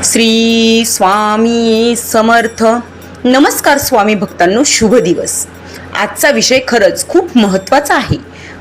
श्री स्वामी समर्थ. नमस्कार स्वामी भक्तांनो, शुभ दिवस. आजचा विषय खरंच खूप महत्त्वाचा आहे.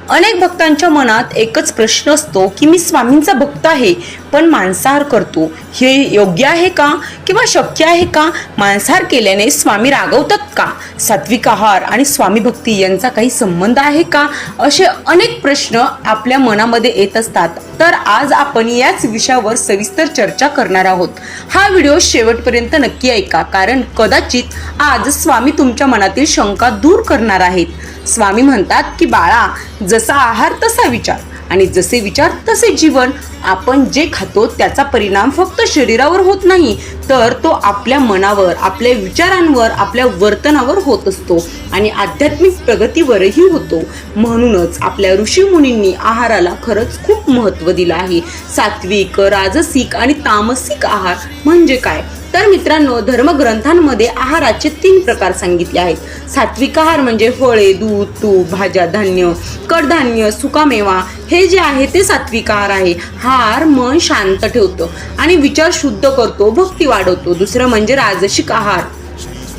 अनेक भक्तांच्या मनात एकच प्रश्न असतो की मी स्वामींचा भक्त आहे पण मांसाहार करतो, हे योग्य आहे का किंवा शक्य आहे का? मांसाहार केल्याने स्वामी रागवतात का? सात्विक आहार आणि स्वामी भक्ती यांचा काही संबंध आहे का? असे अनेक प्रश्न आपल्या मनामध्ये येत असतात. तर आज आपण याच विषयावर सविस्तर चर्चा करणार आहोत. हा व्हिडिओ शेवटपर्यंत नक्की ऐका, कारण कदाचित आज स्वामी तुमच्या मनातील शंका दूर करणार आहेत. स्वामी म्हणतात की बाळा, जसा आहार तसा विचार आणि जसे विचार तसे जीवन. आपण जे खातो त्याचा परिणाम फक्त शरीरावर होत नाही, तर तो आपल्या मनावर, आपल्या विचारांवर, आपल्या वर्तनावर होत असतो आणि आध्यात्मिक प्रगतीवरही होतो. म्हणूनच आपल्या ऋषीमुनींनी आहाराला खरंच खूप महत्त्व दिलं आहे. सात्विक, राजसिक आणि तामसिक आहार म्हणजे काय? तर मित्रांनो, धर्मग्रंथांमध्ये आहाराचे 3 प्रकार सांगितले आहेत. सात्विक आहार म्हणजे फळे, दूध, तूप, भाज्या, धान्य, कडधान्य, सुकामेवा हे जे आहे ते सात्विक आहार आहे. हा आहार मन शांत ठेवतो आणि विचार शुद्ध करतो, भक्ती वाढवतो. दुसरं म्हणजे राजसिक आहार.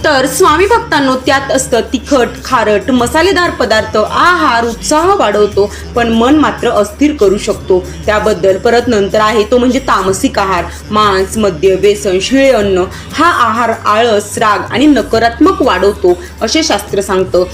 तर स्वामी भक्तांनो, त्यात असतं तिखट, खारट, मसालेदार पदार्थ. आहार उत्साह वाढवतो पण मन मात्र अस्थिर करू शकतो. त्याबद्दल परत नंतर आहे तो म्हणजे तामसिक आहार. मांस, मद्य, बेसन, शिळे अन्न हा आहार आळस, राग आणि नकारात्मक वाढवतो असे शास्त्र सांगतं.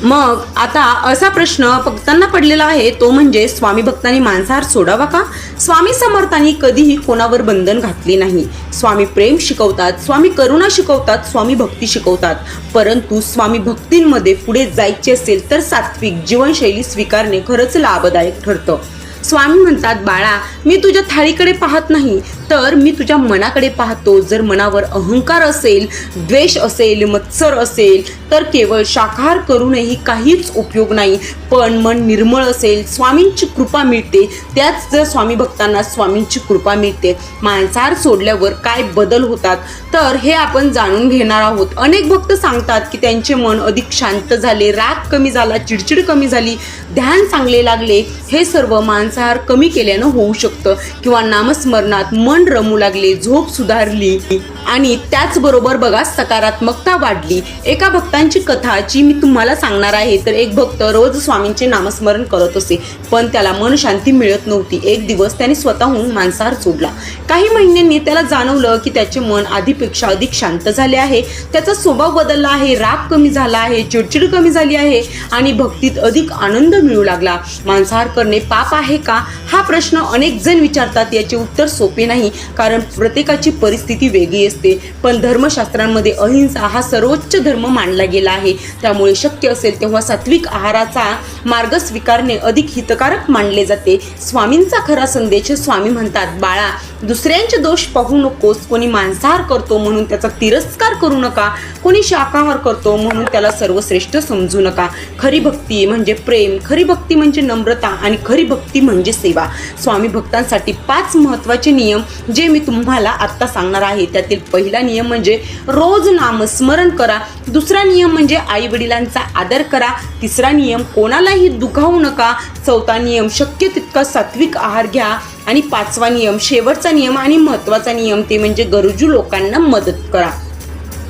मग आता असा प्रश्न भक्तांना पडलेला आहे, तो म्हणजे स्वामी भक्तांनी मांसाहार सोडावा का? स्वामी समर्थांनी कधीही कोणावर बंधन घातले नाही. स्वामी प्रेम शिकवतात, स्वामी करुणा शिकवतात, स्वामी भक्ती शिकवतात. परंतु स्वामी भक्तींमध्ये पुढे जायचे असेल तर सात्विक जीवनशैली स्वीकारणे खरंच लाभदायक ठरतं. स्वामी म्हणतात, बाळा, मी तुझ्या थाळीकडे पाहत नाही, तर मी तुझ्या मनाकडे पाहतो. जर मनावर अहंकार असेल, द्वेष असेल, मत्सर असेल तर केवळ शाकाहार करूनही काहीच उपयोग नाही. पण मन निर्मळ असेल, स्वामींची कृपा मिळते. त्याच जर स्वामी भक्तांना स्वामींची कृपा मिळते. मांसाहार सोडल्यावर काय बदल होतात तर हे आपण जाणून घेणार आहोत. अनेक भक्त सांगतात की त्यांचे मन अधिक शांत झाले, राग कमी झाला, चिडचिड कमी झाली, ध्यान चांगले लागले. हे सर्व मांसाहार कमी केल्यानं होऊ शकतं. किंवा नामस्मरणात मन रमू लागले, झोप सुधारली आणि त्याचबरोबर बघा सकारात्मकता वाढली. एका भक्तांची कथा जी मी तुम्हाला सांगणार आहे. तर एक भक्त रोज स्वामींचे नामस्मरण करत असे पण त्याला मन शांती मिळत नव्हती. एक दिवस त्याने स्वतःहून मांसाहार सोडला. काही महिन्यांनी त्याला जाणवलं की त्याचे मन आधीपेक्षा अधिक शांत झाले आहे, त्याचा स्वभाव बदलला आहे, राग कमी झाला आहे, चिडचिड कमी झाली आहे आणि भक्तीत अधिक आनंद मिळू लागला. मांसाहार करणे पाप आहे का? हा प्रश्न अनेक जण विचारतात. याचे उत्तर सोपे नाही, कारण प्रत्येकाची परिस्थिती वेगळी असते. पण धर्मशास्त्रांमध्ये अहिंसा हा सर्वोच्च धर्म मानला गेला आहे. त्यामुळे शक्य असेल तेव्हा सात्विक आहाराचा मार्ग स्वीकारणे अधिक हितकारक मानले जाते. स्वामींचा खरा संदेश. स्वामी म्हणतात, बाळा, दुसऱ्यांचे दोष पाहू नकोस. कोणी मांसाहार करतो म्हणून त्याचा तिरस्कार करू नका. कोणी शाकाहार करतो म्हणून त्याला सर्वश्रेष्ठ समजू नका. खरी भक्ती म्हणजे प्रेम, खरी भक्ती म्हणजे नम्रता आणि खरी भक्ती म्हणजे सेवा. स्वामी भक्तांसाठी 5 महत्त्वाचे नियम जे मी तुम्हाला आत्ता सांगणार आहे. त्यातील पहिला नियम म्हणजे रोज नामस्मरण करा. दुसरा नियम म्हणजे आई वडिलांचा आदर करा. तिसरा नियम कोणालाही दुखावू नका. चौथा नियम शक्य तितका सात्विक आहार घ्या. आणि 5वा नियम, शेवटचा नियम आणि महत्त्वाचा नियम, ते म्हणजे गरजू लोकांना मदत करा.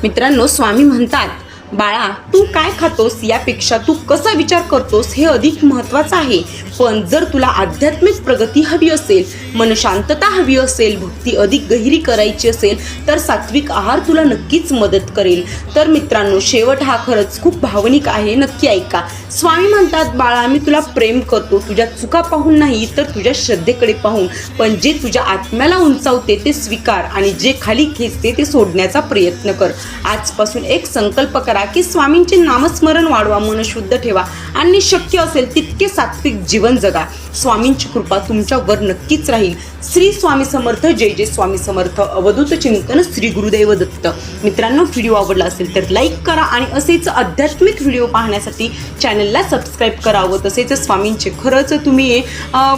मित्रांनो, स्वामी म्हणतात, बाळा, तू काय खातोस यापेक्षा तू कसा विचार करतोस हे अधिक महत्त्वाचं आहे. पण जर तुला आध्यात्मिक प्रगती हवी असेल, मनशांतता हवी असेल, भक्ती अधिक गहिरी करायची असेल तर सात्विक आहार तुला नक्कीच मदत करेल. तर मित्रांनो, शेवट हा खरंच खूप भावनिक आहे, नक्की ऐका. स्वामी म्हणतात, बाळा, मी तुला प्रेम करतो, तुझ्या चुका पाहून नाही तर तुझ्या श्रद्धेकडे पाहून. पण जे तुझ्या आत्म्याला उंचावते ते स्वीकार आणि जे खाली खेचते ते सोडण्याचा प्रयत्न कर. आजपासून एक संकल्प करा की स्वामींचे नामस्मरण वाढवा, मन शुद्ध ठेवा आणि शक्य असेल तितके सात्विक जीवन जगा. स्वामींची कृपा तुमच्यावर नक्कीच राहील. श्री स्वामी समर्थ. जय जय स्वामी समर्थ. अवधूत चिंतन. श्री गुरुदेव दत्त. मित्रांनो, व्हिडिओ आवडला असेल तर लाईक करा आणि असेच आध्यात्मिक व्हिडिओ पाहण्यासाठी चॅनलला सबस्क्राईब करावं. तसेच स्वामींचे खरंच तुम्ही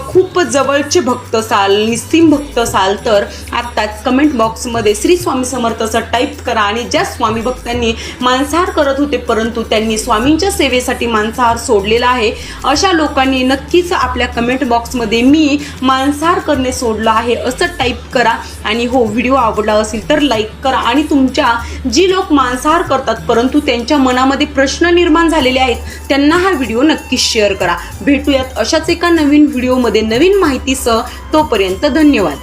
खूप जवळचे भक्त असाल, निस्सीम भक्त असाल तर आत्ताच कमेंट बॉक्समध्ये श्री स्वामी समर्थ असं टाईप करा. आणि ज्या स्वामी भक्तांनी मांसाहार करत होते परंतु त्यांनी स्वामींच्या सेवेसाठी मांसाहार सोडलेला आहे, अशा लोकांनी नक्कीच आपल्या कमेंट बॉक्समध्ये मी मांसाहार करणे सोडलं आहे असं टाईप करा. आणि हो, व्हिडिओ आवडला असेल तर लाईक करा. आणि तुमच्या जी लोक मांसाहार करतात परंतु त्यांच्या मनामध्ये प्रश्न निर्माण झालेले आहेत त्यांना हा व्हिडिओ नक्कीच शेअर करा. भेटूयात अशाच एका नवीन व्हिडिओमध्ये नवीन माहितीसह. तोपर्यंत धन्यवाद.